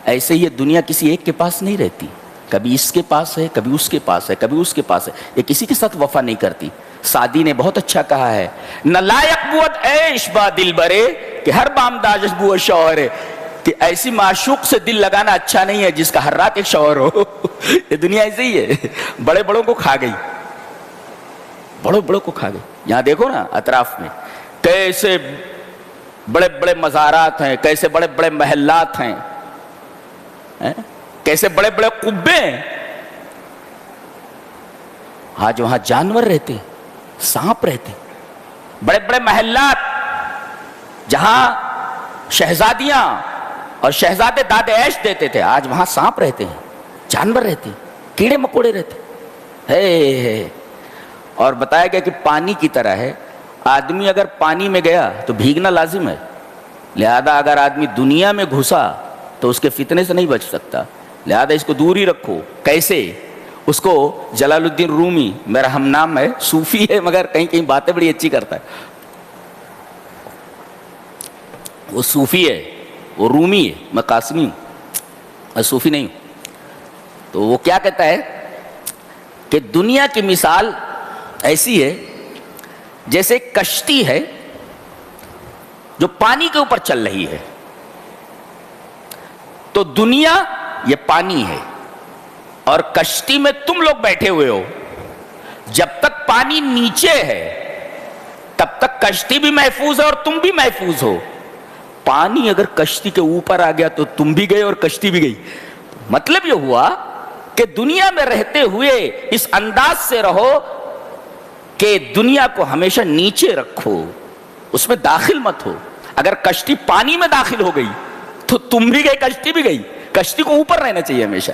ایسے یہ دنیا کسی ایک کے پاس نہیں رہتی، کبھی اس کے پاس ہے، کبھی اس کے پاس ہے، کبھی اس کے پاس ہے، یہ کسی کے ساتھ وفا نہیں کرتی۔ سعدی نے بہت اچھا کہا ہے، نہ لائق بود عیش با دل برے کہ ہر بام داجش بو شوہر، کہ ایسی معشوق سے دل لگانا اچھا نہیں ہے جس کا ہر رات ایک شوہر ہو۔ یہ دنیا ایسے ہی ہے، بڑے بڑوں کو کھا گئی، بڑوں بڑوں کو کھا گئی۔ یہاں دیکھو نا اطراف میں کیسے بڑے بڑے مزارات ہیں، کیسے بڑے بڑے محلات ہیں، کیسے بڑے بڑے قبے ہیں۔ آج وہاں جانور رہتے، سانپ رہتے، بڑے بڑے محلات جہاں شہزادیاں اور شہزادے داد عیش دیتے تھے، آج وہاں سانپ رہتے ہیں، جانور رہتے ہیں، کیڑے مکوڑے رہتے ہیں۔ اور بتایا گیا کہ پانی کی طرح ہے، آدمی اگر پانی میں گیا تو بھیگنا لازم ہے، لہذا اگر آدمی دنیا میں گھسا تو اس کے فتنے سے نہیں بچ سکتا، لہذا اس کو دور ہی رکھو۔ کیسے؟ اس کو جلال الدین رومی، میرا ہم نام ہے، صوفی ہے مگر کہیں کہیں باتیں بڑی اچھی کرتا ہے، وہ صوفی ہے، وہ رومی ہے، میں قاسمی ہوں، میں صوفی نہیں ہوں۔ تو وہ کیا کہتا ہے کہ دنیا کی مثال ایسی ہے جیسے کشتی ہے جو پانی کے اوپر چل رہی ہے، تو دنیا یہ پانی ہے اور کشتی میں تم لوگ بیٹھے ہوئے ہو۔ جب تک پانی نیچے ہے تب تک کشتی بھی محفوظ ہے اور تم بھی محفوظ ہو، پانی اگر کشتی کے اوپر آ گیا تو تم بھی گئے اور کشتی بھی گئی۔ مطلب یہ ہوا کہ دنیا میں رہتے ہوئے اس انداز سے رہو کہ دنیا کو ہمیشہ نیچے رکھو، اس میں داخل مت ہو۔ اگر کشتی پانی میں داخل ہو گئی تو تم بھی گئے، کشتی بھی گئی۔ کشتی کو اوپر رہنا چاہیے ہمیشہ۔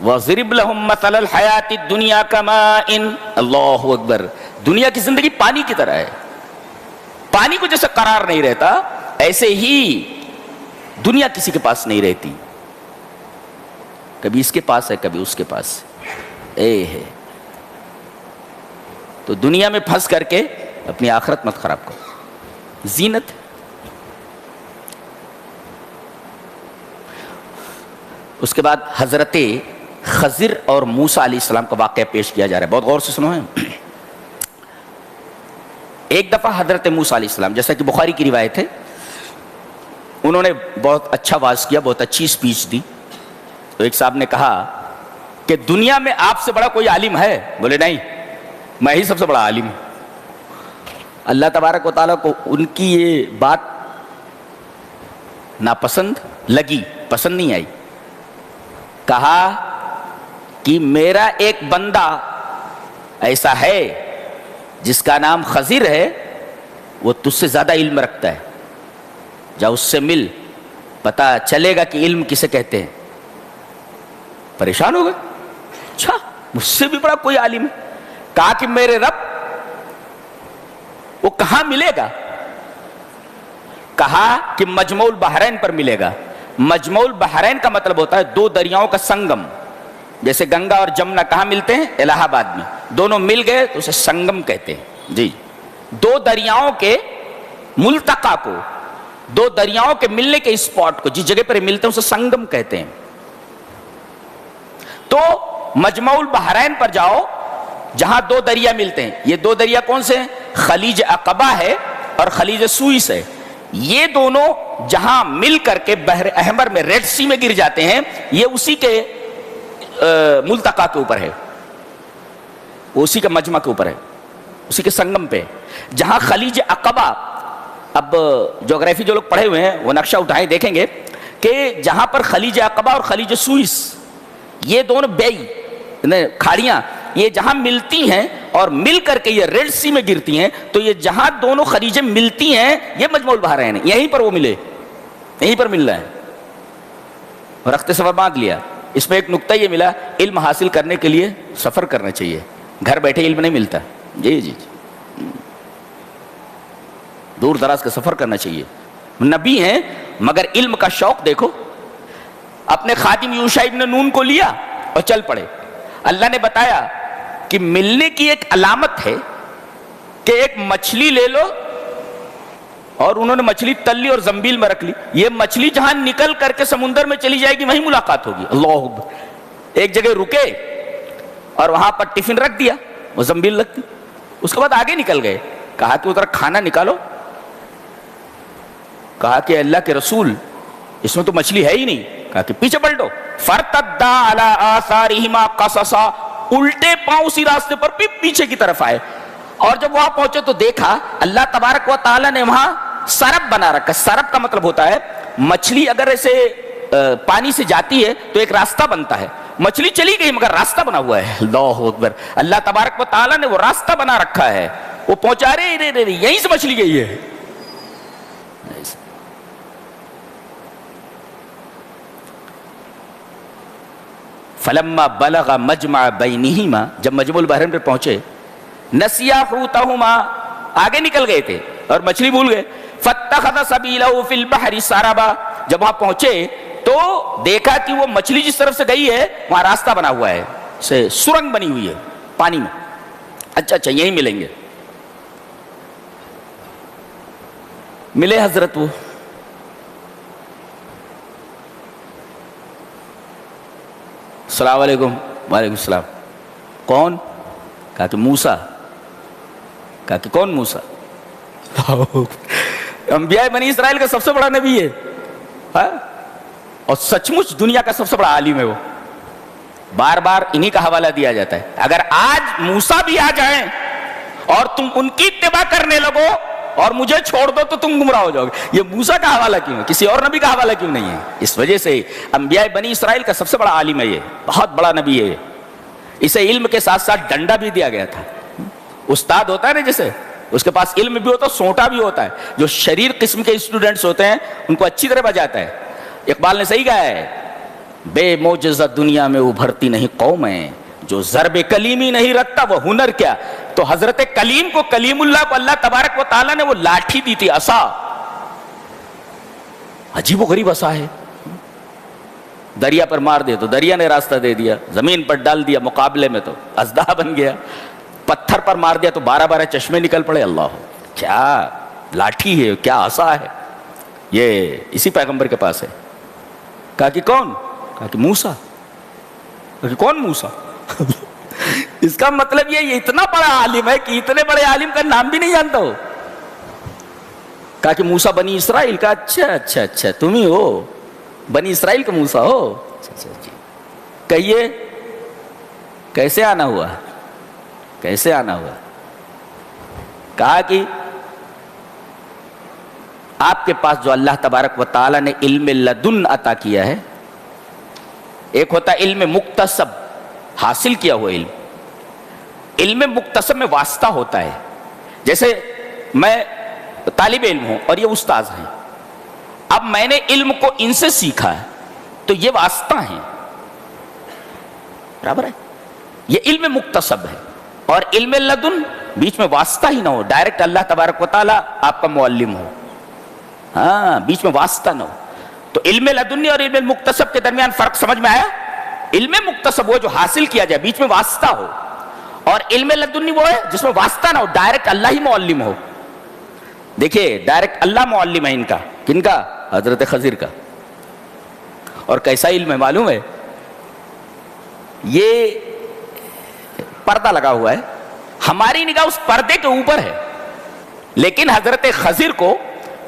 وَضْرِبْ لَهُمْ مَثَلَ الْحَيَاةِ الدُّنْيَا كَمَاءٍ، اللہ اکبر، دنیا کی زندگی پانی کی طرح ہے۔ پانی کو جیسے قرار نہیں رہتا ایسے ہی دنیا کسی کے پاس نہیں رہتی، کبھی اس کے پاس ہے کبھی اس کے پاس ہے۔ تو دنیا میں پھنس کر کے اپنی آخرت مت خراب کرو، زینت۔ اس کے بعد حضرت خضر اور موسیٰ علیہ السلام کا واقعہ پیش کیا جا رہا ہے، بہت غور سے سنو ہے۔ ایک دفعہ حضرت موسیٰ علیہ السلام، جیسا کہ بخاری کی روایت ہے، انہوں نے بہت اچھا واعظ کیا، بہت اچھی سپیچ دی۔ تو ایک صاحب نے کہا کہ دنیا میں آپ سے بڑا کوئی عالم ہے؟ بولے نہیں، میں ہی سب سے بڑا عالم ہوں۔ اللہ تبارک و تعالیٰ کو ان کی یہ بات ناپسند لگی، پسند نہیں آئی۔ کہا کہ میرا ایک بندہ ایسا ہے جس کا نام خضر ہے، وہ تجھ سے زیادہ علم رکھتا ہے، جا اس سے مل، پتا چلے گا کہ علم کسے کہتے ہیں۔ پریشان ہو گئے، اچھا مجھ سے بھی بڑا کوئی عالم ہے۔ کہا کہ میرے رب وہ کہاں ملے گا؟ کہا کہ مجمع البحرین پر ملے گا۔ مجمع البحرین کا مطلب ہوتا ہے دو دریاؤں کا سنگم، جیسے گنگا اور جمنا کہاں ملتے ہیں؟ الہ آباد میں، دونوں مل گئے تو اسے سنگم کہتے ہیں۔ جی، دو دریاؤں کے ملتقا کو، دو دریاؤں کے ملنے کے اسپاٹ کو، جس جگہ پر ملتے ہیں اسے سنگم کہتے ہیں۔ تو مجمع البحرین پر جاؤ جہاں دو دریا ملتے ہیں۔ یہ دو دریا کون سے ہیں؟ خلیج عقبہ ہے اور خلیج سوئس ہے۔ یہ دونوں جہاں مل کر کے بحر احمر میں، ریڈ سی میں گر جاتے ہیں، یہ اسی کے ملتقا کے اوپر ہے، وہ اسی کے مجمع کے اوپر ہے، اسی کے سنگم پہ۔ جہاں خلیج عقبہ، اب جغرافی جو لوگ پڑھے ہوئے ہیں وہ نقشہ اٹھائیں، دیکھیں گے کہ جہاں پر خلیج عقبہ اور خلیج سوئس، یہ دونوں بیئی کھاڑیاں، یہ جہاں ملتی ہیں اور مل کر کے یہ ریڈ سی میں گرتی ہیں، تو یہ جہاں دونوں خلیجیں ملتی ہیں یہ مجمع البحرین ہے، یہیں پر وہ ملے، یہیں پر مل رہا ہے۔ رخت سفر باندھ لیا۔ اس میں ایک نقطہ یہ ملا، علم حاصل کرنے کے لیے سفر کرنا چاہیے، گھر بیٹھے علم نہیں ملتا۔ جی جی جی، دور دراز کا سفر کرنا چاہیے۔ نبی ہیں مگر علم کا شوق دیکھو، اپنے خادم یوشع ابن نون کو لیا اور چل پڑے۔ اللہ نے بتایا کہ ملنے کی ایک علامت ہے کہ ایک مچھلی لے لو اور انہوں نے مچھلی تل لی اور زنبیل میں رکھ لی. یہ مچھلی جہاں نکل کر کے سمندر میں چلی جائے گی وہیں ملاقات ہوگی. اللہ اکبر. ایک جگہ رکے اور وہاں پر ٹفن رکھ دیا, وہ زنبیل رکھ دی, اس کے بعد آگے نکل گئے. کہا کہ ادھر کھانا نکالو. کہا کہ اللہ کے رسول اس میں تو مچھلی ہے ہی نہیں. کہا کہ پیچھے پلٹو. فرتدا علی آثارہما قصصا, الٹے پاؤں اسی راستے پر پیچھے کی طرف آئے. اور جب وہاں پہنچے تو دیکھا اللہ تبارک و تعالیٰ نے وہاں سرب بنا رکھا. سرب کا مطلب ہوتا ہے مچھلی اگر ایسے پانی سے جاتی ہے تو ایک راستہ بنتا ہے. مچھلی چلی گئی مگر راستہ بنا ہوا ہے. اللہ اکبر. اللہ تبارک و تعالیٰ نے وہ راستہ بنا رکھا ہے. وہ پہنچا رہے یہیں سے مچھلی گئی ہے. فلما بلغ مجمع بینہما, جب مجمع البحرین پہ پہنچے, نسیا حوتہما, آگے نکل گئے تھے اور مچھلی بھول گئے. فاتخذ سبیلہ فی البحر سربا, جب وہاں پہنچے تو دیکھا کہ وہ مچھلی جس طرف سے گئی ہے وہاں راستہ بنا ہوا ہے, سرنگ بنی ہوئی ہے پانی میں. اچھا یہیں ملیں گے. ملے حضرت. وہ السلام علیکم. وعلیکم السلام. کون؟ کہا کہ موسیٰ. کہا کہ کون موسیٰ؟ انبیاء بنی اسرائیل کا سب سے بڑا نبی ہے اور سچ مچ دنیا کا سب سے بڑا عالم ہے. وہ بار بار انہی کا حوالہ دیا جاتا ہے. اگر آج موسیٰ بھی آ جائیں اور تم ان کی اتباع کرنے لگو اور مجھے چھوڑ دو تو تم گمراہ ہو جاؤ گے. یہ موسیٰ کا حوالہ کیوں ہے, کسی اور نبی کا حوالہ کیوں نہیں ہے؟ اس وجہ سے انبیاء بنی اسرائیل کا سب سے بڑا عالم ہے. یہ بہت بڑا نبی ہے. اسے علم کے ساتھ ساتھ ڈنڈا بھی دیا گیا تھا. استاد ہوتا ہے نا جیسے, اس کے پاس علم بھی ہوتا ہے, سونٹا بھی ہوتا ہے. جو شریر قسم کے اسٹوڈنٹس ہوتے ہیں ان کو اچھی طرح بجاتا ہے. اقبال نے صحیح کہا ہے, بے معجزہ دنیا میں ابھرتی نہیں قومیں, جو ضرب کلیمی نہیں رکھتا وہ ہنر کیا. تو حضرت کلیم کو, کلیم اللہ کو اللہ تبارک و تعالیٰ نے وہ لاٹھی دی تھی, عصا. عجیب و غریب عصا ہے. دریا پر مار دے تو دریا نے راستہ دے دیا, زمین پر ڈال دیا مقابلے میں تو اژدہا بن گیا, پتھر پر مار دیا تو 12 چشمے نکل پڑے. اللہ, کیا لاٹھی ہے, کیا عصا ہے. یہ اسی پیغمبر کے پاس ہے. کہا کہ کون؟ کہا کہ موسیٰ. کہا کہ کون موسیٰ؟ اس کا مطلب یہ اتنا بڑا عالم ہے کہ اتنے بڑے عالم کا نام بھی نہیں جانتا ہو. کہا کہ موسیٰ بنی اسرائیل کا. اچھا تم ہی ہو, بنی اسرائیل کا موسیٰ ہو. کہیے کیسے آنا ہوا, کیسے آنا ہوا؟ کہا کہ آپ کے پاس جو اللہ تبارک و تعالیٰ نے علم لدن عطا کیا ہے, ایک ہوتا ہے علم مکتسب, حاصل کیا ہوا علم. علم مکتسب میں واسطہ ہوتا ہے. جیسے میں طالب علم ہوں اور یہ استاذ ہیں, اب میں نے علم کو ان سے سیکھا ہے تو یہ واسطہ ہیں, برابر ہے. یہ علم مکتسب ہے. اور علم لدن بیچ میں واسطہ ہی نہ ہو, ڈائریکٹ اللہ تبارک و تعالیٰ آپ کا معلم ہو, ہاں بیچ میں واسطہ نہ ہو. تو علم لدنی اور علم مکتسب کے درمیان فرق سمجھ میں آیا؟ علم مکتسب وہ جو حاصل کیا جائے, بیچ میں واسطہ ہو, اور علم لدنی وہ ہے جس میں واسطہ نہ ہو, ڈائریکٹ اللہ ہی معلم ہو. دیکھیے ڈائریکٹ اللہ معلم ہے ان کا. کن کا؟ حضرت خضر کا. اور کیسا علم ہے معلوم ہے؟ یہ پردہ لگا ہوا ہے, ہماری نگاہ اس پردے کے اوپر ہے, لیکن حضرت خضر کو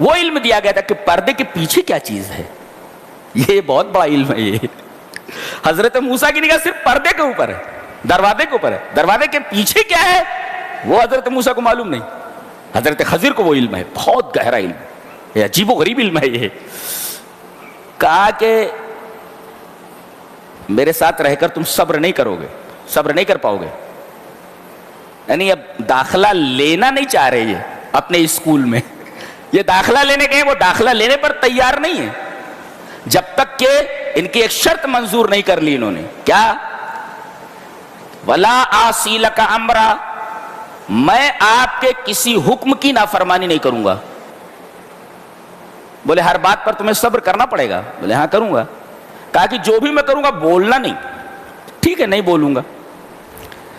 وہ علم دیا گیا تھا کہ پردے کے پیچھے کیا چیز ہے. یہ بہت بڑا علم ہے. یہ حضرت موسیٰ کی نگاہ صرف پردے کے اوپر ہے, دروازے کے اوپر ہے, دروازے کے پیچھے کیا ہے وہ حضرت موسیٰ کو معلوم نہیں. حضرت خضر کو وہ علم ہے, بہت گہرا علم, یہ عجیب و غریب علم ہے. یہ کہا کہ میرے ساتھ رہ کر تم صبر نہیں کرو گے, صبر نہیں کر پاؤ گے. یعنی اب داخلہ لینا نہیں چاہ رہے یہ اپنے اسکول میں. یہ داخلہ لینے گئے, وہ داخلہ لینے پر تیار نہیں ہے جب تک کہ ان کی ایک شرط منظور نہیں کر لی انہوں نے. کیا؟ وَلَا آسِي لَكَ أَمْرًا, میں آپ کے کسی حکم کی نافرمانی نہیں کروں گا. بولے ہر بات پر تمہیں صبر کرنا پڑے گا؟ بولے ہاں کروں گا. کہا کہ جو بھی میں کروں گا بولنا نہیں. ٹھیک ہے نہیں بولوں گا.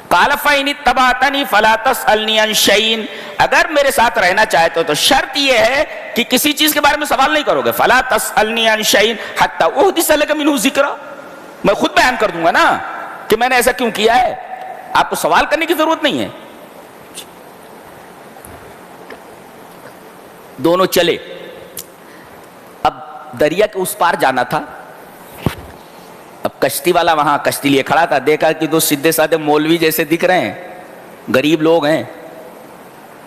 قَالَ فَإِنِ اتَّبَعْتَنِي فَلَا تَسْأَلْنِي عَنْ شَيْءٍ, اگر میرے ساتھ رہنا چاہتے ہو تو شرط یہ ہے کہ کسی چیز کے بارے میں سوال نہیں کرو گے. فلا تسألنی عن شیء حتی احدث لک منہ ذکرا, میں خود بیان کر دوں گا نا کہ میں نے ایسا کیوں کیا ہے, آپ کو سوال کرنے کی ضرورت نہیں ہے. دونوں چلے. اب دریا کے اس پار جانا تھا. اب کشتی والا وہاں کشتی لیے کھڑا تھا, دیکھا کہ دو سیدھے سادھے مولوی جیسے دکھ رہے ہیں, غریب لوگ ہیں,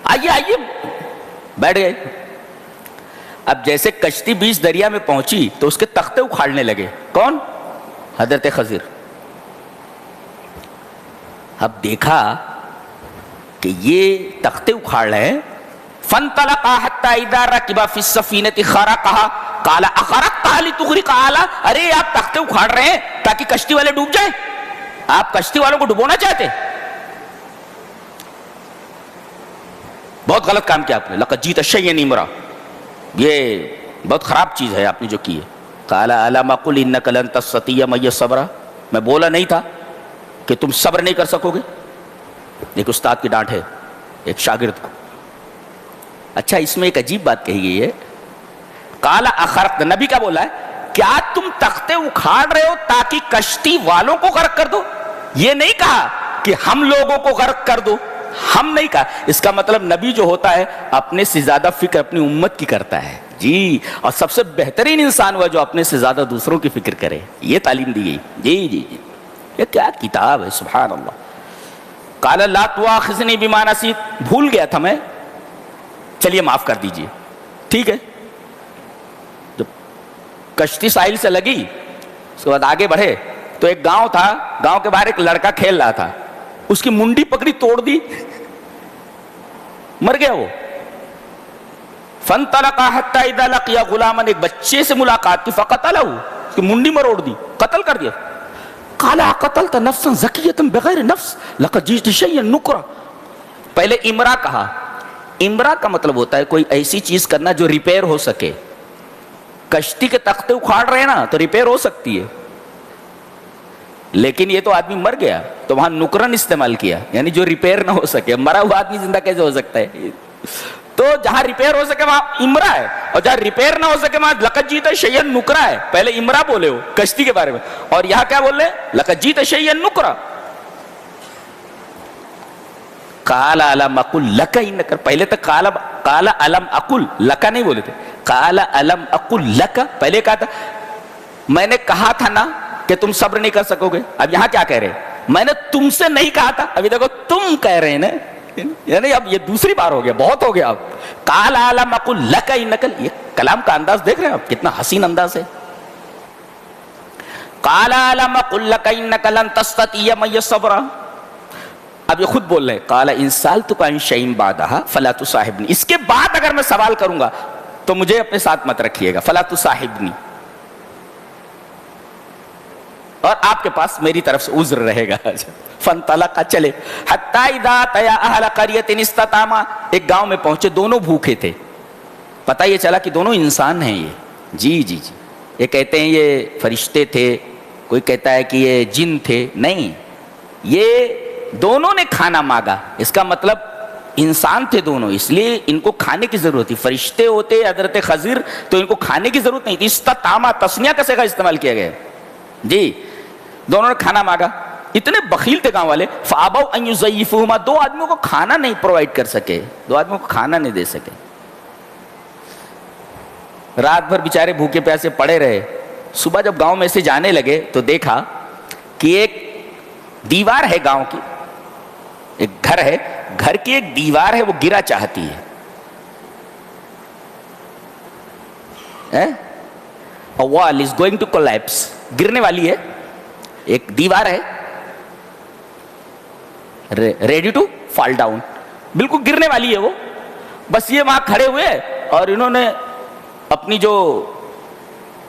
آئیے آئیے, بیٹھ گئے. اب جیسے کشتی بیچ دریا میں پہنچی تو اس کے تختے اکھاڑنے لگے. کون؟ حضرت خضر. اب دیکھا کہ یہ تختے اکھاڑ رہے ہیں. فانطلقا حتى اذا ركب في السفينه خرقها قال اخرقتها لتغرق اهلها, ارے آپ تختے اکھاڑ رہے ہیں تاکہ کشتی والے ڈوب جائیں, آپ کشتی والوں کو ڈبونا چاہتے ہیں. بہت غلط کام کیا آپ نے. لقد جئت شيئا امرا, یہ بہت خراب چیز ہے آپ نے جو کی ہے. قال الم اقل انك لن تستطيع معي صبرا, میں بولا نہیں تھا کہ تم صبر نہیں کر سکو گے. ایک استاد کی ڈانٹ ہے ایک شاگرد کو. اچھا اس میں ایک عجیب بات کہی گئی ہے. قال اخرقت, نبی کیا بولا ہے, کیا تم تختے اکھاڑ رہے ہو تاکہ کشتی والوں کو غرق کر دو. یہ نہیں کہا کہ ہم لوگوں کو غرق کر دو, ہم نہیں کہا. اس کا مطلب نبی جو ہوتا ہے اپنے سے زیادہ فکر اپنی امت کی کرتا ہے جی, اور سب سے بہترین انسان ہوا جو اپنے سے زیادہ دوسروں کی فکر کرے. یہ تعلیم دی گئی. جی جی جی, یہ کیا کتاب ہے, سبحان اللہ. قال لا تؤاخذنی بما نسیت, بھول گیا تھا میں, چلیے معاف کر دیجئے. ٹھیک ہے. جب کشتی ساحل سے لگی اس کے بعد آگے بڑھے تو ایک گاؤں تھا, گاؤں کے باہر ایک لڑکا کھیل رہا تھا, اس کی منڈی پکڑی توڑ دی, مر گیا وہ. فانطلقا حتى اذا لقي غلاما, ایک بچے سے ملاقات کی, فقتلہ, اس کی منڈی مروڑ دی, قتل کر دیا. قال قتلت نفسا زکیۃ بغیر نفس لقد جئت شیئا نکرا. پہلے امرا کہا. امرا کا مطلب ہوتا ہے کوئی ایسی چیز کرنا جو ریپیئر ہو سکے. کشتی کے تختے اکھاڑ رہے نا تو ریپیئر ہو سکتی ہے, لیکن یہ تو آدمی مر گیا تو وہاں نکرن استعمال کیا, یعنی جو ریپیئر نہ ہو سکے. مرا ہوا آدمی زندہ کیسے ہو سکتا ہے؟ تو جہاں ریپیئر ہو سکے وہاں امرا ہے, اور جہاں ریپیئر نہ ہو سکے وہاں لقد جئت شیئا نکرا ہے. پہلے امرا بولے ہو کشتی کے بارے میں, اور یہاں کیا بول رہے ہیں, لقد جئت شیئا نکرا. قال الم اقل لک انک, پہلے تک قال الم اقل لک نہیں بولے تھے, قال الم اقل لک, پہلے کہا تھا میں نے کہا تھا نا کہ تم صبر نہیں کر سکو گے. اب یہاں کیا کہہ رہے ہیں, میں نے تم سے نہیں کہا تھا, ابھی دیکھو تم کہہ رہے ہیں نا, یعنی اب یہ دوسری بار ہو گیا, بہت ہو گیا. اب قال الم اقل لک انک, یہ کلام کا انداز دیکھ رہے ہیں آپ کتنا حسین انداز ہے. قال الم اقل لک انک لن تستطيع معي صبرا. اب یہ خود بول رہے ہیں, قال ان سألتک عن شیء بعدها فلا تصاحبنی, اس کے بعد اگر میں سوال کروں گا تو مجھے اپنے ساتھ مت رکھیے گا. فلا تصاحبنی, اور آپ کے پاس میری طرف سے عذر رہے گا. فانطلقا, چلے. حتی اذا اتیا اہل قریۃ استطعما, ایک گاؤں میں پہنچے, دونوں بھوکے تھے. پتہ یہ چلا کہ دونوں انسان ہیں یہ. جی جی جی, یہ کہتے ہیں یہ فرشتے تھے, کوئی کہتا ہے کہ یہ جن تھے. نہیں, یہ دونوں نے کھانا مانگا, اس کا مطلب انسان تھے دونوں, اس لیے ان کو کھانے کی ضرورت تھی. فرشتے ہوتے حضرت خضر تو ان کو کھانے کی ضرورت نہیں تھی. استطعما تسنیہ کا صیغہ استعمال کیا گیا. جی, دونوں نے کھانا مانگا. اتنے بخیل تھے گاؤں والے. فابوا ان یضیفوہما, دو آدمیوں کو کھانا نہیں پرووائڈ کر سکے, دو آدمیوں کو کھانا نہیں دے سکے. رات بھر بیچارے بھوکے پیاسے پڑے رہے. صبح جب گاؤں میں سے جانے لگے تو دیکھا کہ ایک دیوار ہے گاؤں کی, ایک گھر ہے, گھر کی ایک دیوار ہے وہ گرا چاہتی ہے. A wall is going to collapse, گرنے والی ہے. ایک دیوار ہے ریڈی ٹو فال ڈاؤن, بالکل گرنے والی ہے وہ. بس یہ وہاں کھڑے ہوئے اور انہوں نے اپنی جو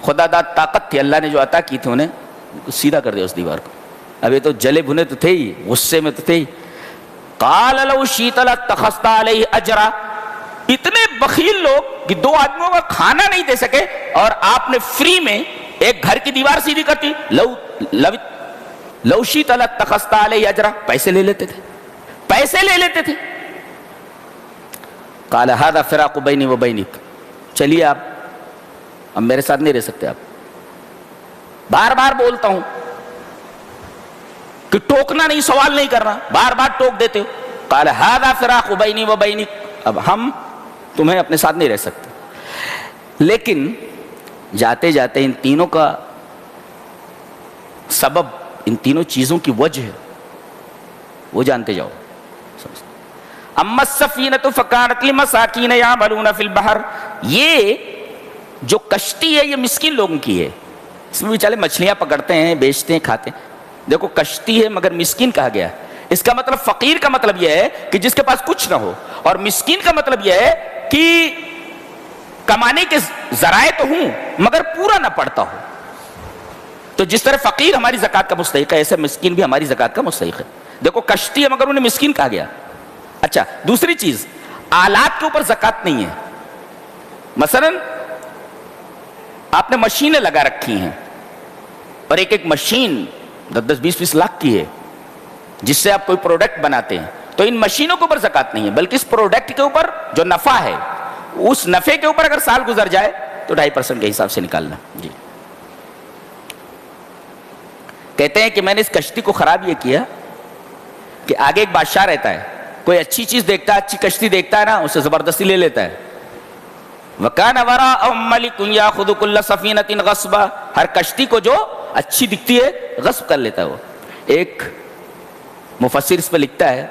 خدا داد طاقت تھی, اللہ نے جو عطا کی تھی انہیں, سیدھا کر دیا اس دیوار کو. اب یہ تو جلے بھنے تو تھے ہی, غصے میں تو تھے ہی. قال لو شئت لاتخذت علیہ اجرا, اتنے بخیل لوگ کہ دو آدمیوں کا کھانا نہیں دے سکے اور آپ نے فری میں ایک گھر کی دیوار سیدھی کرتی. لو شئت لاتخذت علیہ اجرا, پیسے لے لیتے تھے, پیسے لے لیتے تھے. قال هذا فراق بینی و بینک, چلیے آپ اب میرے ساتھ نہیں رہ سکتے آپ. بار بار بولتا ہوں کہ ٹوکنا نہیں، سوال نہیں کرنا، بار بار ٹوک دیتے ہو. قال ھذا فراق بینی و بینک، اب ہم تمہیں اپنے ساتھ نہیں رہ سکتے. لیکن جاتے جاتے ان تینوں کا سبب، ان تینوں چیزوں کی وجہ ہے وہ جانتے جاؤ. اما السفینۃ فکانت لمساکین یعملون فی البحر، یہ جو کشتی ہے یہ مسکین لوگوں کی ہے، اس میں بیچارے مچھلیاں پکڑتے ہیں، بیچتے ہیں، کھاتے ہیں. دیکھو کشتی ہے مگر مسکین کہا گیا. اس کا مطلب فقیر کا مطلب یہ ہے کہ جس کے پاس کچھ نہ ہو، اور مسکین کا مطلب یہ ہے کہ کمانے کے ذرائع تو ہوں مگر پورا نہ پڑتا ہو. تو جس طرح فقیر ہماری زکوٰۃ کا مستحق ہے، ایسے مسکین بھی ہماری زکوٰۃ کا مستحق ہے. دیکھو کشتی ہے مگر انہیں مسکین کہا گیا. اچھا دوسری چیز، آلات کے اوپر زکوٰۃ نہیں ہے. مثلا آپ نے مشینیں لگا رکھی ہیں اور ایک ایک مشین 10-20 لاکھ کی ہے جس سے آپ کوئی پروڈکٹ بناتے ہیں، تو ان مشینوں کے اوپر زکوٰۃ نہیں ہے، بلکہ اس پروڈکٹ کے اوپر جو نفع ہے اس نفع کے اوپر اگر سال گزر جائے تو 2.5% کے حساب سے نکالنا. جی کہتے ہیں کہ میں نے اس کشتی کو خراب یہ کیا کہ آگے ایک بادشاہ رہتا ہے، کوئی اچھی چیز دیکھتا ہے، اچھی کشتی دیکھتا ہے نا، اسے زبردستی لے لیتا ہے. وَكَانَ وَرَاءَهُم مَلِكٌ يَأْخُذُ كُلَّ سَفِينَةٍ غَصْبًا، ہر کشتی کو جو اچھی دکھتی ہے غصب کر لیتا ہے. وہ ایک مفسر اس پہ لکھتا ہے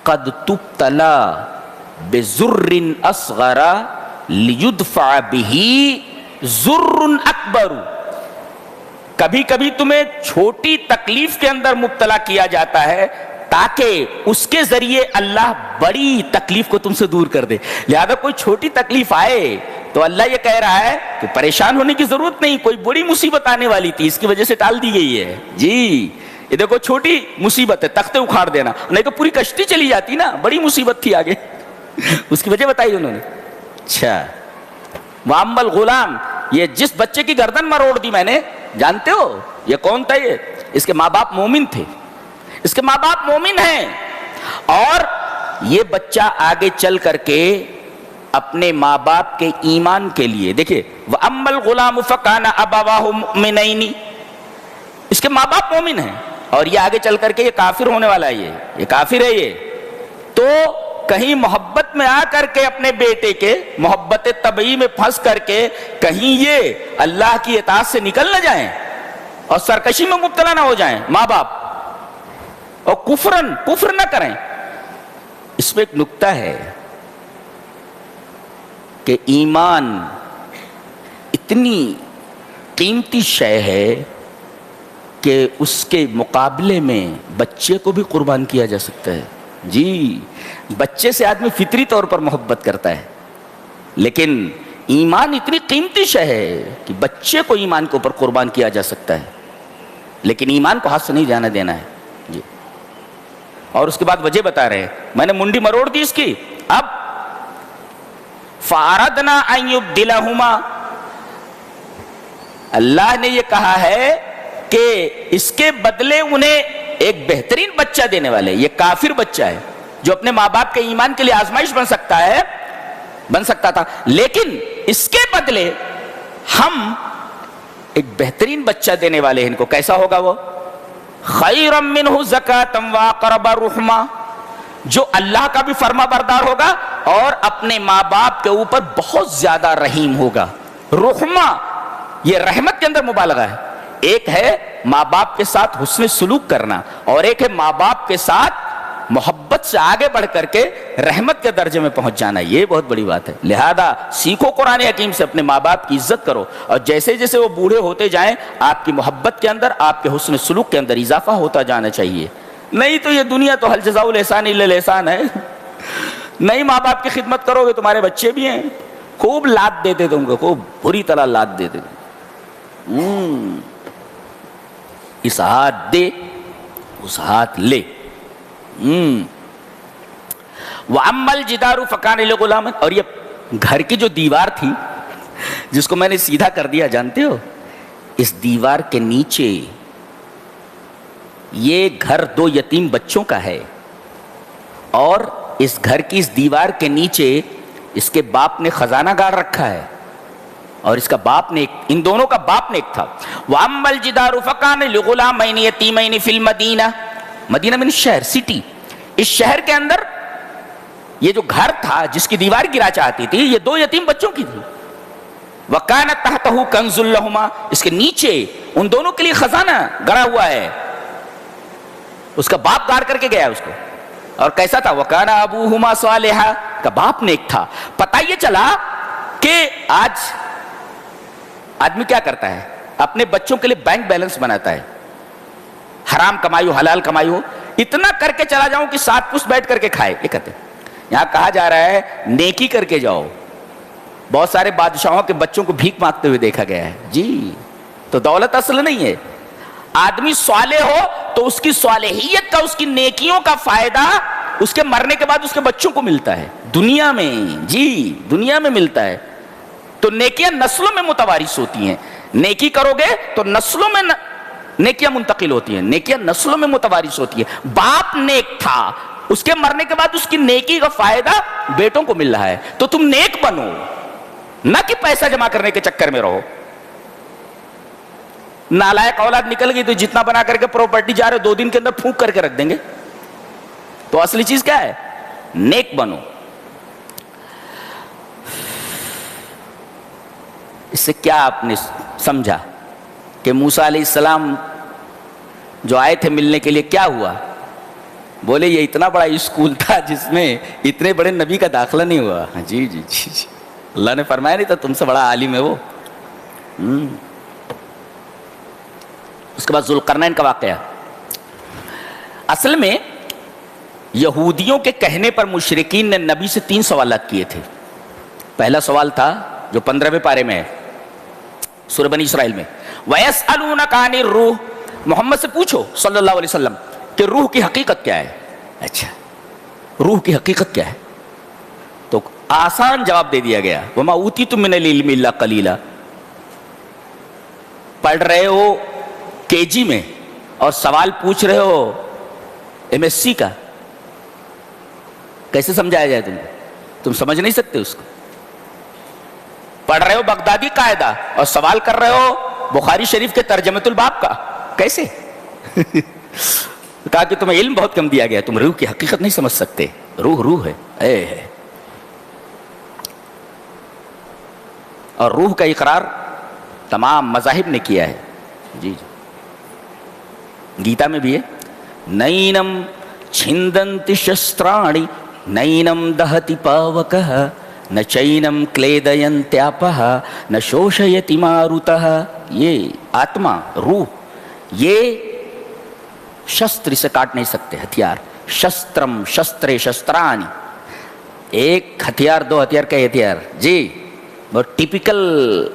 قَدْ تُبْتَلَى بِزُرٍّ أَصْغَرَ لِيُدْفَعَ بِهِ زُرٌّ أَكْبَرُ، کبھی کبھی تمہیں چھوٹی تکلیف کے اندر مبتلا کیا جاتا ہے تاکہ اس کے ذریعے اللہ بڑی تکلیف کو تم سے دور کر دے. لہذا کوئی چھوٹی تکلیف آئے تو اللہ یہ کہہ رہا ہے کہ پریشان ہونے کی ضرورت نہیں، کوئی بڑی مصیبت آنے والی تھی اس کی وجہ سے ٹال دی گئی ہے. جی یہ دیکھو چھوٹی مصیبت ہے، تختے اکھاڑ دینا، نہیں تو پوری کشتی چلی جاتی نا، بڑی مصیبت تھی آگے. اس کی وجہ بتائی انہوں نے. اچھا وَأَمَّا الْغُلَامُ، یہ جس بچے کی گردن مروڑ دی میں نے، جانتے ہو یہ کون تھا؟ یہ اس کے ماں باپ مومن تھے، اس کے ماں باپ مومن ہیں، اور یہ بچہ آگے چل کر کے اپنے ماں باپ کے ایمان کے لیے، دیکھیں وَأَمَّا الْغُلَامُ فَكَانَ أَبَوَاهُ مُؤْمِنَيْنِ، اس کے ماں باپ مومن ہیں اور یہ آگے چل کر کے یہ کافر ہونے والا ہے، یہ کافر ہے. یہ تو کہیں محبت میں آ کر کے اپنے بیٹے کے محبت طبعی میں پھنس کر کے کہیں یہ اللہ کی اطاعت سے نکل نہ جائیں اور سرکشی میں مبتلا نہ ہو جائیں ماں باپ، اور کفر نہ کریں. اس میں ایک نکتہ ہے کہ ایمان اتنی قیمتی شے ہے کہ اس کے مقابلے میں بچے کو بھی قربان کیا جا سکتا ہے. جی بچے سے آدمی فطری طور پر محبت کرتا ہے، لیکن ایمان اتنی قیمتی شے ہے کہ بچے کو ایمان کے اوپر قربان کیا جا سکتا ہے، لیکن ایمان کو ہاتھ سے نہیں جانا دینا ہے. جی اور اس کے بعد وجہ بتا رہے ہیں، میں نے منڈی مروڑ دی اس کی، اب فَأَرَدْنَا أَن يُبْدِلَهُمَا، اللہ نے یہ کہا ہے کہ اس کے بدلے انہیں ایک بہترین بچہ دینے والے. یہ کافر بچہ ہے جو اپنے ماں باپ کے ایمان کے لیے آزمائش بن سکتا تھا، لیکن اس کے بدلے ہم ایک بہترین بچہ دینے والے ہیں ان کو. کیسا ہوگا وہ؟ خیرا منہ زکاۃ واقرب رحما، جو اللہ کا بھی فرما بردار ہوگا اور اپنے ماں باپ کے اوپر بہت زیادہ رحیم ہوگا. رحما یہ رحمت کے اندر مبالغہ ہے. ایک ہے ماں باپ کے ساتھ حسن سلوک کرنا اور ایک ہے ماں باپ کے ساتھ محبت سے آگے بڑھ کر کے رحمت کے درجے میں پہنچ جانا. یہ بہت بڑی بات ہے. لہذا سیکھو قرآن حکیم سے، اپنے ماں باپ کی عزت کرو، اور جیسے جیسے وہ بوڑھے ہوتے جائیں آپ کی محبت کے اندر، آپ کے حسن سلوک کے اندر اضافہ ہوتا جانا چاہیے. نہیں تو یہ دنیا تو هل جزاء الاحسان الا الاحسان ہے. نہیں ماں باپ کی خدمت کرو گے، تمہارے بچے بھی ہیں، خوب لات دیتے تم کو، خوب بری طرح لات دیتے. اس ہاتھ دے اس ہاتھ لے. وَأَمَّا الْجِدَارُ فَكَانَ لِغُلَامٍ، اور یہ گھر کی جو دیوار تھی جس کو میں نے سیدھا کر دیا، جانتے ہو اس دیوار کے نیچے یہ گھر 2 یتیم بچوں کا ہے، اور اس گھر کی اس دیوار کے نیچے اس کے باپ نے خزانہ گاڑ رکھا ہے اور اس کا باپ نے ان دونوں کا باپ نے ایک تھا. وَأَمَّا الْجِدَارُ فَكَانَ لِغُلَامَيْنِ يَتِيمَيْنِ فِي الْمَدِينَةِ. مدینہ من شہر، سٹی. اس شہر کے اندر یہ جو گھر تھا جس کی دیوار گرا چاہتی تھی، یہ 2 یتیم بچوں کی تھی. وَكَانَ تَحْتَهُ كَنْزٌ لَهُمَا. اس کے نیچے ان دونوں کے لیے خزانہ گڑا ہوا ہے. اس کا باپ گاڑ کر کے گیا اس کو. اور کیسا تھا؟ وَكَانَ أَبُوهُمَا صَالِحًا. کا باپ نیک تھا. پتہ یہ چلا کہ آج آدمی کیا کرتا ہے؟ اپنے بچوں کے لیے بینک بیلنس بناتا ہے. حرام کمائی ہو حلال کمائی ہو، اتنا کر کے چلا جاؤں کہ 7 پشت بیٹھ کر کے کھائے. یہ کہتے ہیں. یہاں کہا جا رہا ہے نیکی کر کے جاؤ. بہت سارے بادشاہوں کے بچوں کو بھیک مانگتے ہوئے دیکھا گیا ہے. جی تو دولت اصل نہیں ہے. آدمی صالح ہو تو اس کی صالحیت کا، اس کی نیکیوں کا فائدہ اس کے مرنے کے بعد اس کے بچوں کو ملتا ہے دنیا میں. جی دنیا میں ملتا ہے. تو نیکیاں نسلوں میں متوارث ہوتی ہیں. نیکی کرو گے تو نسلوں میں نیکیاں منتقل ہوتی ہیں. نیکیاں نسلوں میں متوارث ہوتی ہیں. باپ نیک تھا، اس کے مرنے کے بعد اس کی نیکی کا فائدہ بیٹوں کو مل رہا ہے. تو تم نیک بنو، نہ کہ پیسہ جمع کرنے کے چکر میں رہو. نالائق اولاد نکل گئی تو جتنا بنا کر کے پراپرٹی جا رہے 2 دن کے اندر پھونک کر کے رکھ دیں گے. تو اصلی چیز کیا ہے؟ نیک بنو. اس سے کیا آپ نے سمجھا کہ موسیٰ علیہ السلام جو آئے تھے ملنے کے لیے کیا ہوا؟ بولے یہ اتنا بڑا اسکول تھا جس میں اتنے بڑے نبی کا داخلہ نہیں ہوا. جی جی جی جی اللہ نے فرمایا نہیں تھا تم سے بڑا عالم ہے وہ. اس کے بعد ذوالقرنین کا واقعہ. اصل میں یہودیوں کے کہنے پر مشرکین نے نبی سے 3 سوالات کیے تھے. پہلا سوال تھا جو 15ویں پارے میں ہے سورہ بنی اسرائیل میں، وَيَسْأَلُونَكَ عَنِ الرُّوحِ. محمد سے پوچھو صلی اللہ علیہ وسلم کہ روح کی حقیقت کیا ہے. اچھا روح کی حقیقت کیا ہے؟ تو آسان جواب دے دیا گیا، وَمَا أُوتِيتُم مِّنَ الْعِلْمِ إِلَّا قَلِيلًا. پڑھ رہے ہو KG میں اور سوال پوچھ رہے ہو MSc کا. کیسے سمجھایا جائے تم کو؟ تم سمجھ نہیں سکتے اس کو. پڑھ رہے ہو بغدادی قاعدہ اور سوال کر رہے ہو بخاری شریف کے ترجمۃ الباب کا. کیسے؟ کہا کہ تمہیں علم بہت کم دیا گیا، تم روح کی حقیقت نہیں سمجھ سکتے. روح روح ہے. اور روح کا اقرار تمام مذاہب نے کیا ہے. جی جی گیتا میں بھی ہے، نینم چھندنتی شسترانی نینم دہتی پاوکہ نہ چینم کلیدینتیاپہ نہ شوشیتی ماروتہ. یہ آتما روح یہ شستر سے کاٹ نہیں سکتے. ہتھیار شسترم شسترے شسترانی، ایک ہتھیار 2 ہتھیار کا ہتھیار. جی بہت ٹیپیکل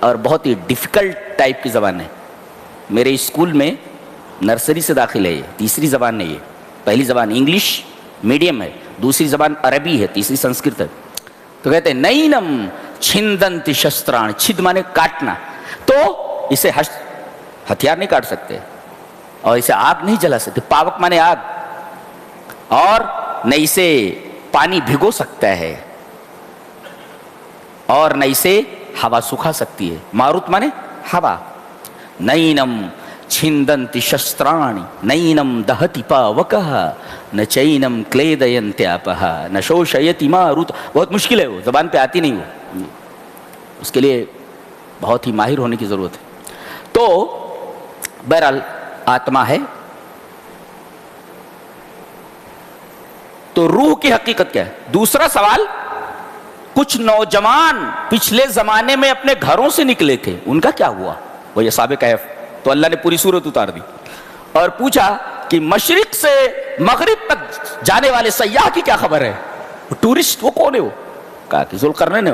اور بہت ہی ڈیفیکلٹ ٹائپ کی زبان ہے. میرے اسکول میں نرسری سے داخل ہے. یہ 3ری زبان نہیں ہے. پہلی زبان انگلش میڈیم ہے، دوسری زبان عربی ہے، تیسری سنسکرت ہے. تو کہتے ہیں نینم چھندنتی شستران. چھد مانے کاٹنا. تو اسے ہتھیار نہیں کاٹ سکتے اور اسے آگ نہیں جلا سکتے. پاوک مانے آگ. اور نہ اسے پانی بھگو سکتا ہے اور نہ اسے ہوا سکھا سکتی ہے. ماروت مانے ہوا. نینم چھندنتی شسترانی نینم دہتی پاوکہ نہ چینم کلیدینتیاپہ نہ شوشیتی ماروت. بہت مشکل ہے، وہ زبان پہ آتی نہیں. وہ اس کے لیے بہت ہی ماہر ہونے کی ضرورت ہے. تو بہرحال آتما ہے. تو روح کی حقیقت کیا ہے؟ دوسرا سوال، کچھ نوجوان پچھلے زمانے میں اپنے گھروں سے نکلے تھے، ان کا کیا ہوا؟ وہ اصحاب کہف. تو اللہ نے پوری صورت اتار دی اور پوچھا کہ مشرق سے مغرب تک جانے والے سیاح کی کیا خبر ہے؟ ٹورسٹ وہ کون ہے؟ وہ کہا کہ ذوالقرنین ہے.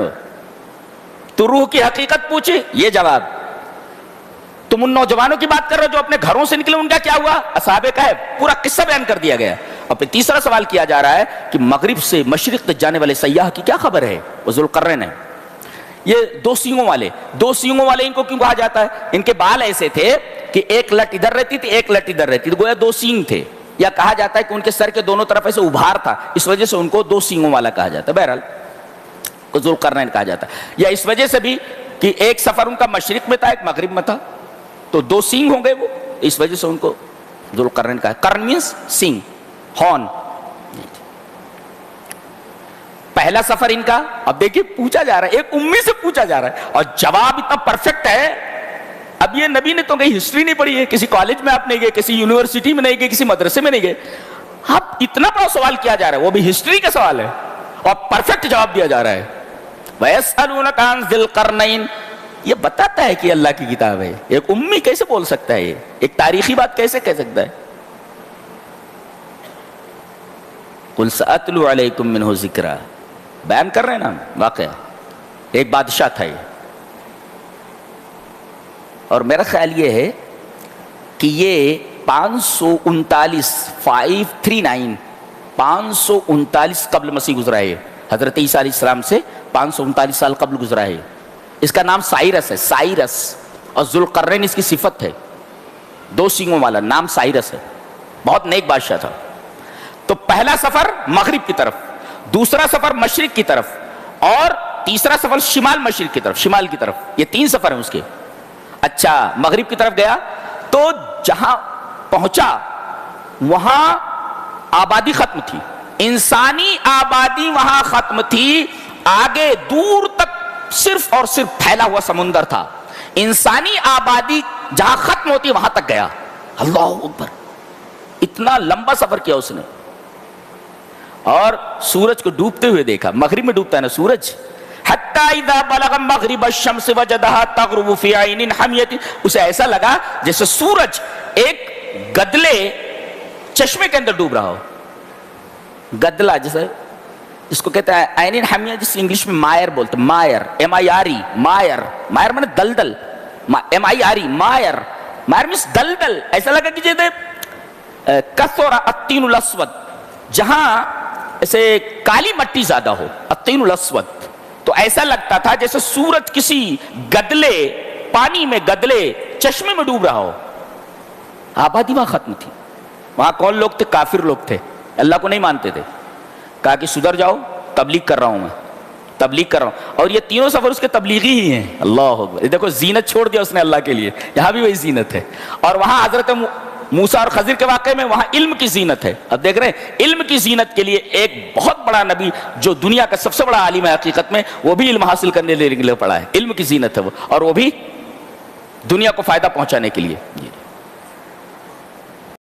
تو روح کی حقیقت پوچھی، یہ جواب. تم ان نوجوانوں کی بات کر رہے ہو جو اپنے گھروں سے نکلے، ان کا کیا ہوا؟ اصحاب کہف. پورا قصہ بیان کر دیا گیا. اور پھر تیسرا سوال کیا جا رہا ہے کہ مغرب سے مشرق تک جانے والے سیاح کی کیا خبر ہے؟ وہ ذوالقرنین ہے. یہ 2 سینگوں والے ان کو کیوں کہا جاتا ہے؟ ان کے بال ایسے تھے کہ ایک لٹ ادھر رہتی تھی، ایک لٹ ادھر رہتی تھی، گویا 2 سینگ تھے. یا کہا جاتا ہے کہ ان کے سر کے دونوں طرف ایسے ابھار تھا، اس وجہ سے ان کو 2 سینگوں والا کہا جاتا ہے. بہرحال کو ذوالقرنین کہا جاتا ہے. یا اس وجہ سے بھی کہ ایک سفر ان کا مشرق میں تھا ایک مغرب میں تھا, تو دو سینگ ہوں گے وہ, اس وجہ سے ان کو ذوالقرنین کہا. قرن مینس سینگ, ہارن. پہلا سفر ان کا, اب دیکھیے پوچھا جا رہا ہے, ایک امی سے پوچھا جا رہا ہے اور جواب اتنا پرفیکٹ ہے. اب یہ نبی نے تو کہیں ہسٹری نہیں پڑھی ہے, کسی کالج میں آپ نہیں گئے, کسی یونیورسٹی میں نہیں گئے, کسی مدرسے میں نہیں گئے, اب اتنا بڑا سوال کیا جا رہا ہے, وہ بھی ہسٹری کا سوال ہے اور پرفیکٹ جواب دیا جا رہا ہے. وَيَسْأَلُونَكَ عَنْ ذِي الْقَرْنَيْنِ, یہ بتاتا ہے کہ اللہ کی کتاب ہے. ایک امی کیسے بول سکتا ہے, یہ ایک تاریخی بات کیسے کہہ سکتا ہے؟ قُلْ سَأَتْلُو عَلَيْكُمْ مِنْهُ ذِكْرًا, بیان کر رہے ہیں نا واقعہ. ایک بادشاہ تھا یہ, اور میرا خیال یہ ہے کہ یہ 539 قبل مسیح گزرا ہے. حضرت عیسیٰ علیہ السلام سے 539 سال قبل گزرا ہے. اس کا نام سائرس ہے, سائرس, اور ذوالقرنین اس کی صفت ہے, دو سینگوں والا, نام سائرس ہے. بہت نیک بادشاہ تھا. تو پہلا سفر مغرب کی طرف, دوسرا سفر مشرق کی طرف, اور تیسرا سفر شمال مشرق کی طرف, شمال کی طرف. یہ 3 سفر ہیں اس کے. اچھا, مغرب کی طرف گیا تو جہاں پہنچا وہاں آبادی ختم تھی, انسانی آبادی وہاں ختم تھی. آگے دور تک صرف اور صرف پھیلا ہوا سمندر تھا. انسانی آبادی جہاں ختم ہوتی وہاں تک گیا. اللہ اکبر, اتنا لمبا سفر کیا اس نے. اور سورج کو ڈوبتے ہوئے دیکھا, مغرب میں ڈوبتا ہے نا سورج. حتی اذا بلغ مغرب الشمس وجدها تغرب فی عین حمیۃ, اسے ایسا لگا جیسے سورج ایک گدلے چشمے کے اندر ڈوب رہا ہو. گدلا جیسے اس کو کہتے ہیں عین حمیہ, جس انگلش میں مائر بولتے ہیں, مائر, ایم آئی آر ای, مائر. مائر مانے دلدل, ایم آئی آر ای, مائر. مائر مینس دلدل. ایسا لگا کہ جیسے کثر الطین الاسود, جہاں ایسے کالی مٹی زیادہ ہو, الطین الاسود. تو ایسا لگتا تھا جیسے سورج کسی گدلے, پانی میں گدلے چشمے میں ڈوب رہا ہو. آبادی وہاں ختم تھی. وہاں کون لوگ تھے؟ کافر لوگ تھے, اللہ کو نہیں مانتے تھے. کہا کہ سدھر جاؤ, تبلیغ کر رہا ہوں میں, تبلیغ کر رہا ہوں. اور یہ تینوں سفر اس کے تبلیغی ہی ہیں. اللہ اکبر, دیکھو زینت چھوڑ دیا اس نے اللہ کے لیے, یہاں بھی وہی زینت ہے. اور وہاں حضرت موسیٰ اور خضر کے واقعے میں وہاں علم کی زینت ہے. اب دیکھ رہے ہیں, علم کی زینت کے لیے ایک بہت بڑا نبی جو دنیا کا سب سے بڑا عالم ہے حقیقت میں, وہ بھی علم حاصل کرنے کے لیے پڑا ہے. علم کی زینت ہے وہ, اور وہ بھی دنیا کو فائدہ پہنچانے کے لیے.